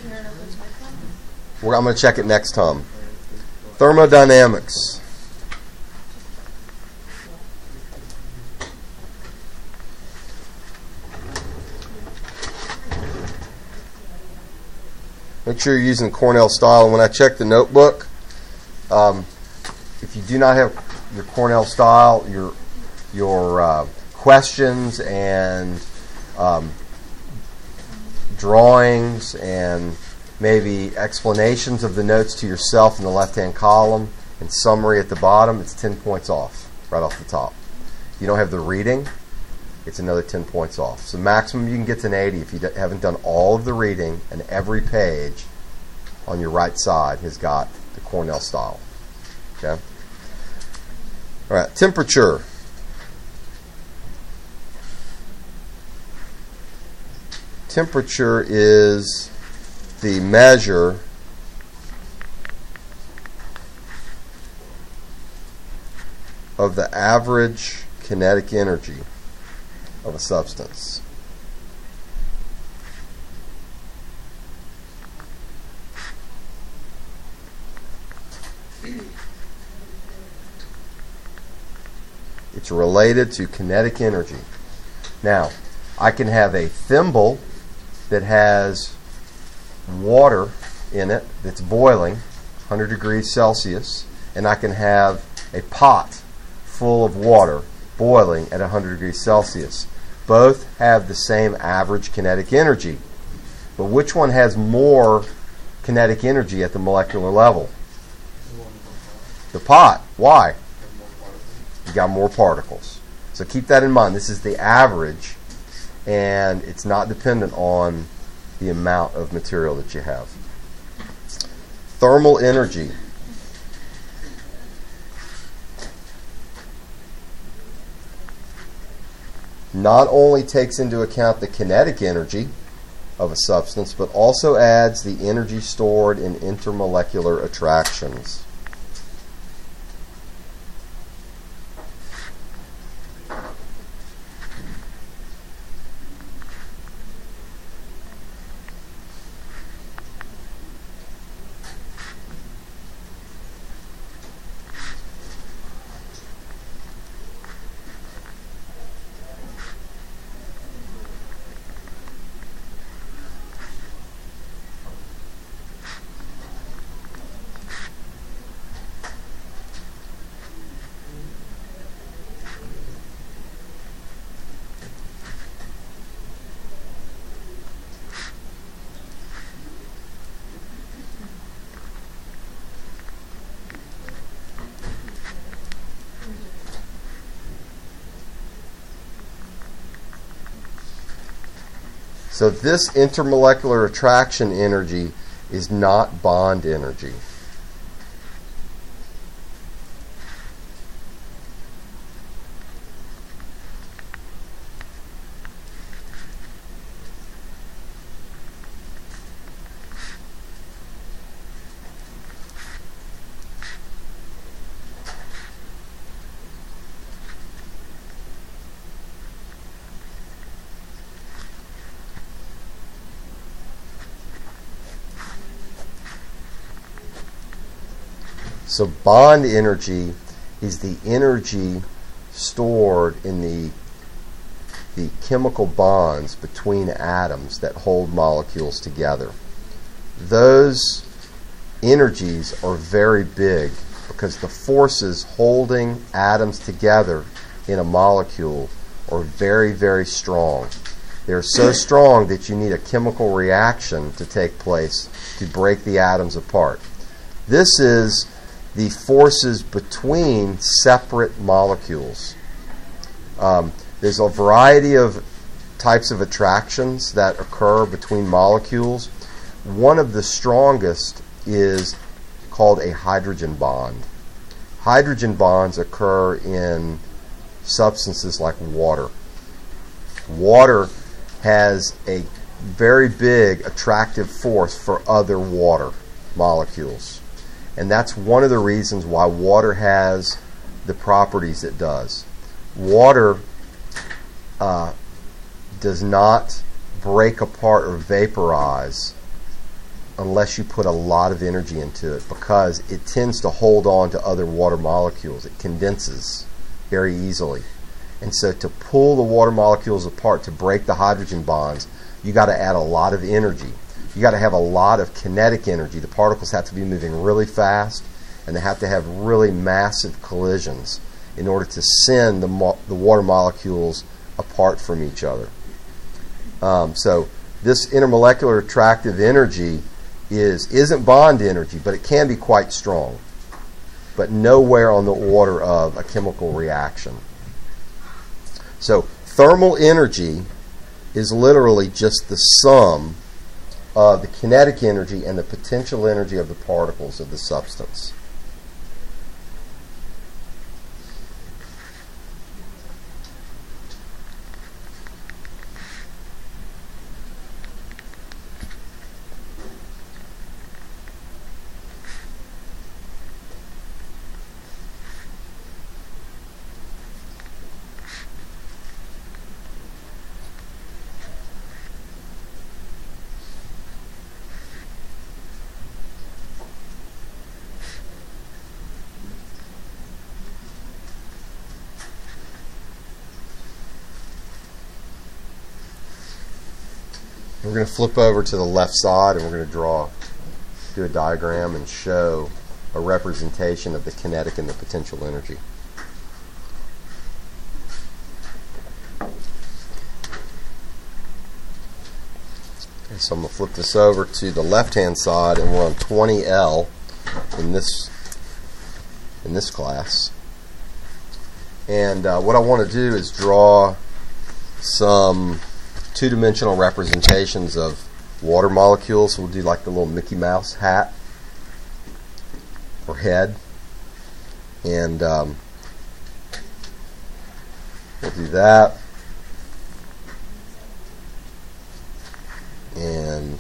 I'm going to check it next time. Thermodynamics. Make sure you're using Cornell Style. And when I check the notebook, if you do not have your Cornell Style, your questions and drawings and maybe explanations of the notes to yourself in the left-hand column and summary at the bottom, it's 10 points off right off the top. If you don't have the reading, it's another 10 points off. So maximum you can get to an 80 if you haven't done all of the reading, and every page on your right side has got the Cornell Style. Okay? All right, temperature. Temperature is the measure of the average kinetic energy of a substance. It's related to kinetic energy. Now, I can have a thimble that has water in it that's boiling, 100 degrees Celsius, and I can have a pot full of water boiling at 100 degrees Celsius. Both have the same average kinetic energy. But which one has more kinetic energy at the molecular level? The pot. Why? You got more particles. So keep that in mind. This is the average, and it's not dependent on the amount of material that you have. Thermal energy. Not only takes into account the kinetic energy of a substance, but also adds the energy stored in intermolecular attractions. So this intermolecular attraction energy is not bond energy. So bond energy is the energy stored in the chemical bonds between atoms that hold molecules together. Those energies are very big because the forces holding atoms together in a molecule are very, very strong. They're so strong that you need a chemical reaction to take place to break the atoms apart. This is the forces between separate molecules. There's a variety of types of attractions that occur between molecules. One of the strongest is called a hydrogen bond. Hydrogen bonds occur in substances like water. Water has a very big attractive force for other water molecules. And that's one of the reasons why water has the properties it does. Water does not break apart or vaporize unless you put a lot of energy into it, because it tends to hold on to other water molecules. It condenses very easily. And so to pull the water molecules apart, to break the hydrogen bonds, you got to add a lot of energy. You got to have a lot of kinetic energy. The particles have to be moving really fast, and they have to have really massive collisions in order to send the water molecules apart from each other. So this intermolecular attractive energy isn't bond energy, but it can be quite strong, but nowhere on the order of a chemical reaction. So thermal energy is literally just the sum of the kinetic energy and the potential energy of the particles of the substance. We're going to flip over to the left side, and we're going to do a diagram and show a representation of the kinetic and the potential energy. Okay, so I'm going to flip this over to the left-hand side, and we're on 20L in this class. And what I want to do is draw some two-dimensional representations of water molecules. So we'll do like the little Mickey Mouse hat or head, and we'll do that. And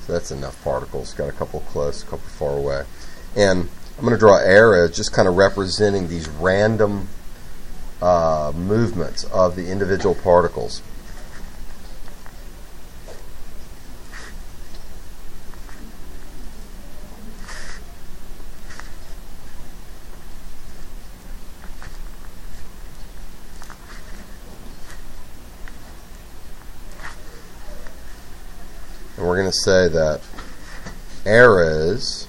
that's enough particles. Got a couple close, a couple far away. And I'm going to draw arrows just kind of representing these random movements of the individual particles. And we're going to say that arrows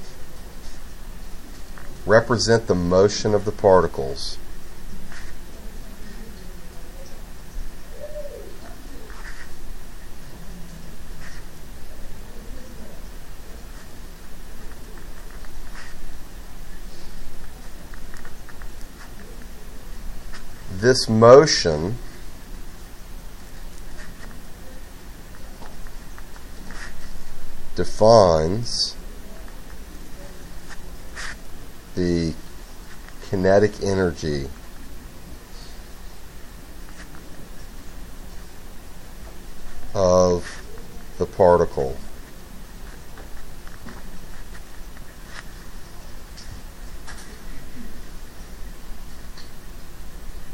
represent the motion of the particles. This motion defines the kinetic energy of the particle.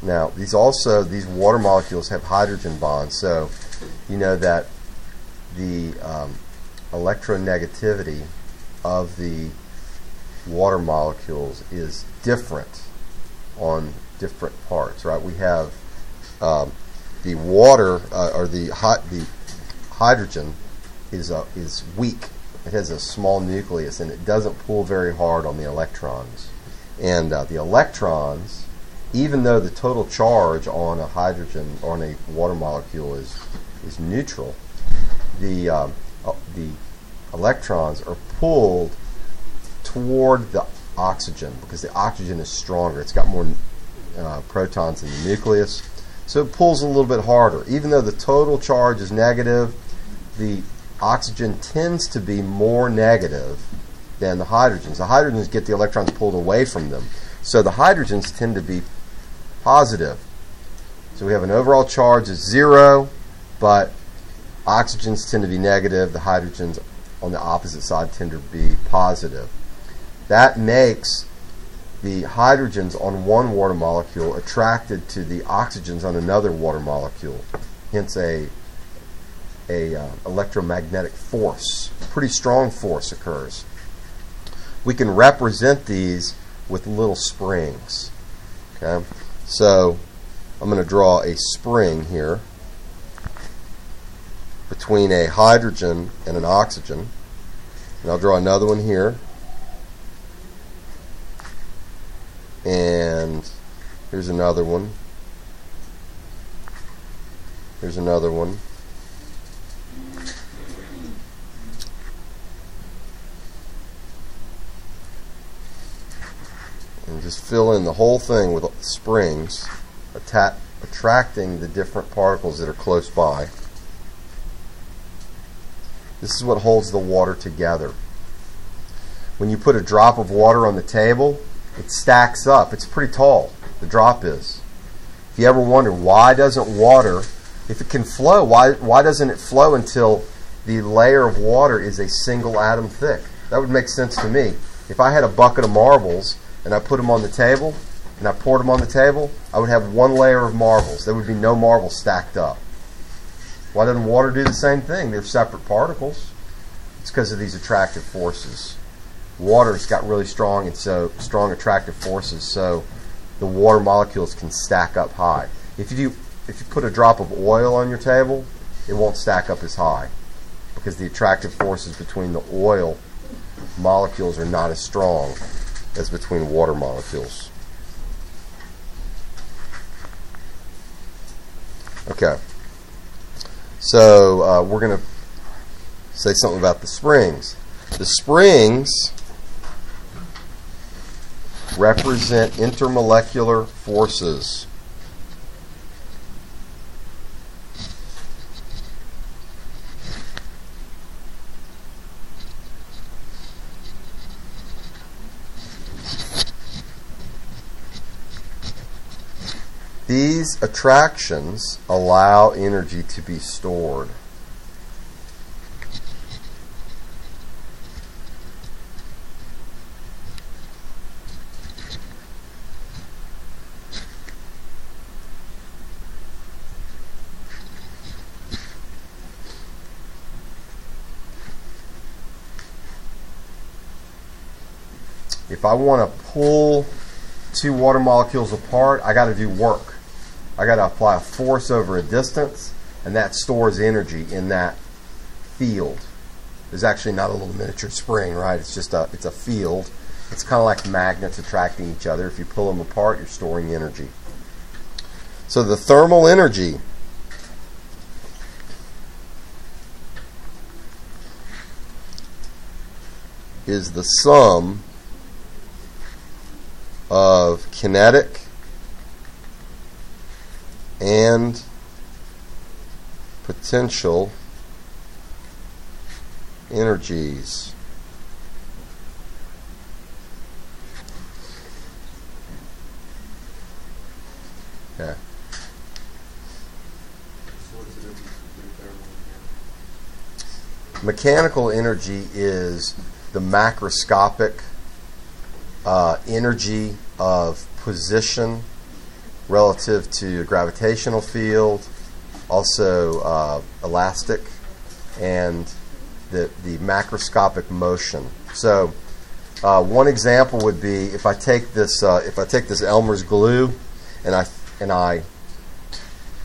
Now, these water molecules have hydrogen bonds, so you know that the electronegativity of the water molecules is different on different parts, right? We have the water or the hydrogen is weak. It has a small nucleus, and it doesn't pull very hard on the electrons. And the electrons, even though the total charge on a hydrogen on a water molecule is neutral, the electrons are pulled toward the oxygen because the oxygen is stronger. It's got more protons in the nucleus, so it pulls a little bit harder. Even though the total charge is negative, the oxygen tends to be more negative than the hydrogens. The hydrogens get the electrons pulled away from them. So the hydrogens tend to be positive. So we have an overall charge of 0, but oxygens tend to be negative. The hydrogens on the opposite side tend to be positive. That makes the hydrogens on one water molecule attracted to the oxygens on another water molecule. Hence a electromagnetic force. Pretty strong force occurs. We can represent these with little springs. Okay? So I'm going to draw a spring here between a hydrogen and an oxygen. And I'll draw another one here. And here's another one. Here's another one. And just fill in the whole thing with springs, attracting the different particles that are close by. This is what holds the water together. When you put a drop of water on the table, it stacks up. It's pretty tall, the drop is. If you ever wonder why doesn't water, if it can flow, why doesn't it flow until the layer of water is a single atom thick? That would make sense to me. If I had a bucket of marbles and I put them on the table and I poured them on the table, I would have one layer of marbles. There would be no marbles stacked up. Why doesn't water do the same thing? They're separate particles. It's because of these attractive forces. Water's got really strong attractive forces, so the water molecules can stack up high. If you put a drop of oil on your table, it won't stack up as high because the attractive forces between the oil molecules are not as strong as between water molecules. Okay. So we're going to say something about the springs. The springs represent intermolecular forces. These attractions allow energy to be stored. If I want to pull two water molecules apart, I got to do work. I got to apply a force over a distance, and that stores energy in that field. There's actually not a little miniature spring, right? It's just it's a field. It's kind of like magnets attracting each other. If you pull them apart, you're storing energy. So the thermal energy is the sum of kinetic and potential energies. Okay. Mechanical energy is the macroscopic energy of position relative to a gravitational field, also elastic, and the macroscopic motion. So one example would be if I take this Elmer's glue and I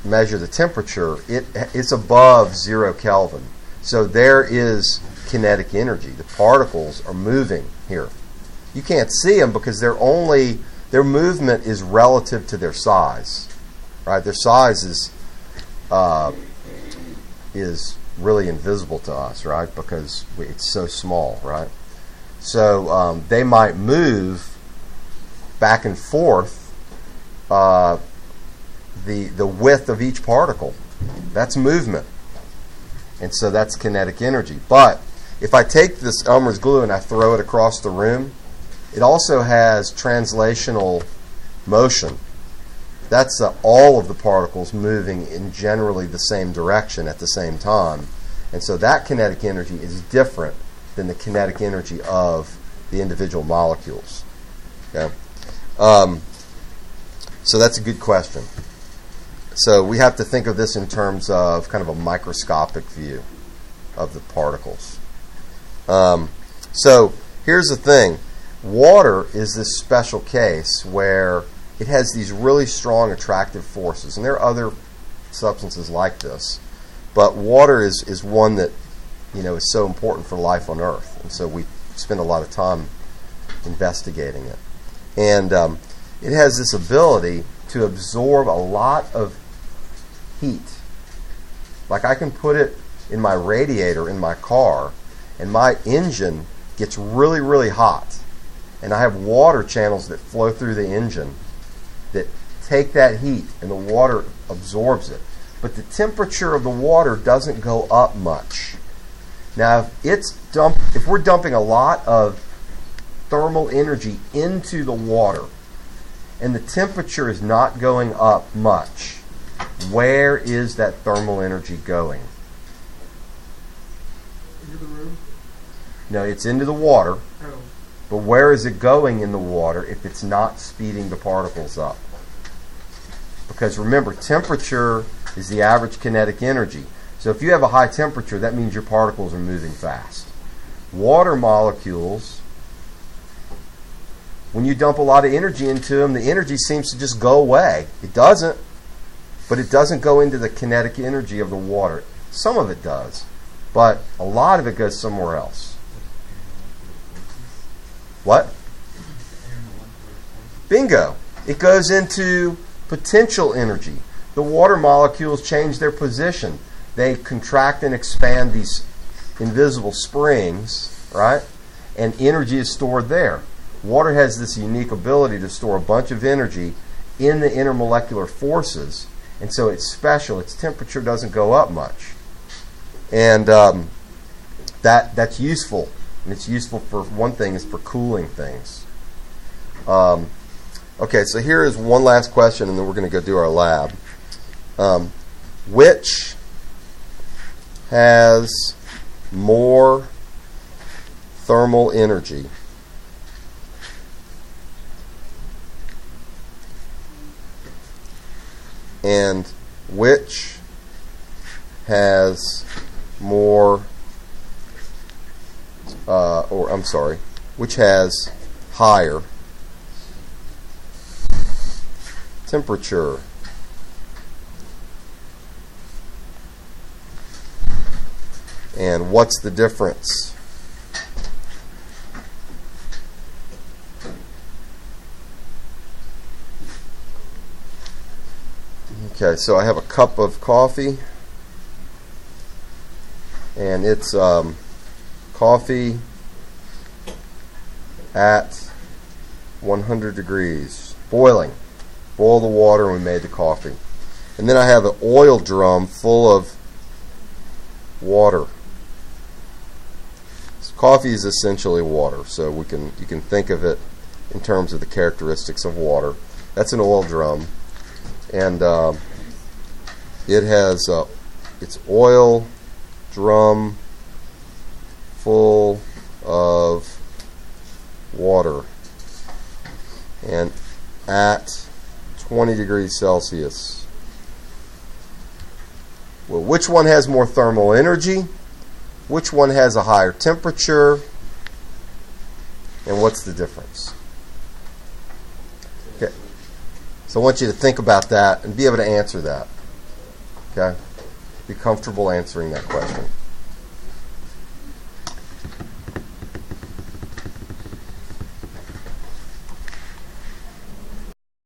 measure the temperature, it's above 0 Kelvin. So there is kinetic energy. The particles are moving here. You can't see them because their movement is relative to their size, right? Their size is really invisible to us, right? Because it's so small, right? So they might move back and forth the width of each particle. That's movement, and so that's kinetic energy. But if I take this Elmer's glue and I throw it across the room, it also has translational motion. That's all of the particles moving in generally the same direction at the same time. And so that kinetic energy is different than the kinetic energy of the individual molecules. Okay? So that's a good question. So we have to think of this in terms of kind of a microscopic view of the particles. So here's the thing. Water is this special case where it has these really strong attractive forces. And there are other substances like this. But water is one that, is so important for life on Earth. And so we spend a lot of time investigating it. And it has this ability to absorb a lot of heat. Like I can put it in my radiator in my car, and my engine gets really, really hot. And I have water channels that flow through the engine that take that heat, and the water absorbs it. But the temperature of the water doesn't go up much. Now, if we're dumping a lot of thermal energy into the water, and the temperature is not going up much, where is that thermal energy going? Into the room? No, it's into the water. Oh. But where is it going in the water if it's not speeding the particles up? Because remember, temperature is the average kinetic energy. So if you have a high temperature, that means your particles are moving fast. Water molecules, when you dump a lot of energy into them, the energy seems to just go away. It doesn't, but it doesn't go into the kinetic energy of the water. Some of it does, but a lot of it goes somewhere else. What? Bingo. It goes into potential energy. The water molecules change their position. They contract and expand these invisible springs, right? And energy is stored there. Water has this unique ability to store a bunch of energy in the intermolecular forces, and so it's special. Its temperature doesn't go up much. And that's useful. And it's useful for one thing, is for cooling things. Okay, so here is one last question, and then we're going to go do our lab. Which has more thermal energy? And which has more, which has higher temperature? And what's the difference? Okay, so I have a cup of coffee, and it's coffee at 100 degrees, boiling. Boil the water, and we made the coffee. And then I have an oil drum full of water. So coffee is essentially water, so you can think of it in terms of the characteristics of water. That's an oil drum, and it has its oil drum full of water, and at 20 degrees Celsius. Well, which one has more thermal energy? Which one has a higher temperature? And what's the difference? Okay. So I want you to think about that and be able to answer that. Okay? Be comfortable answering that question.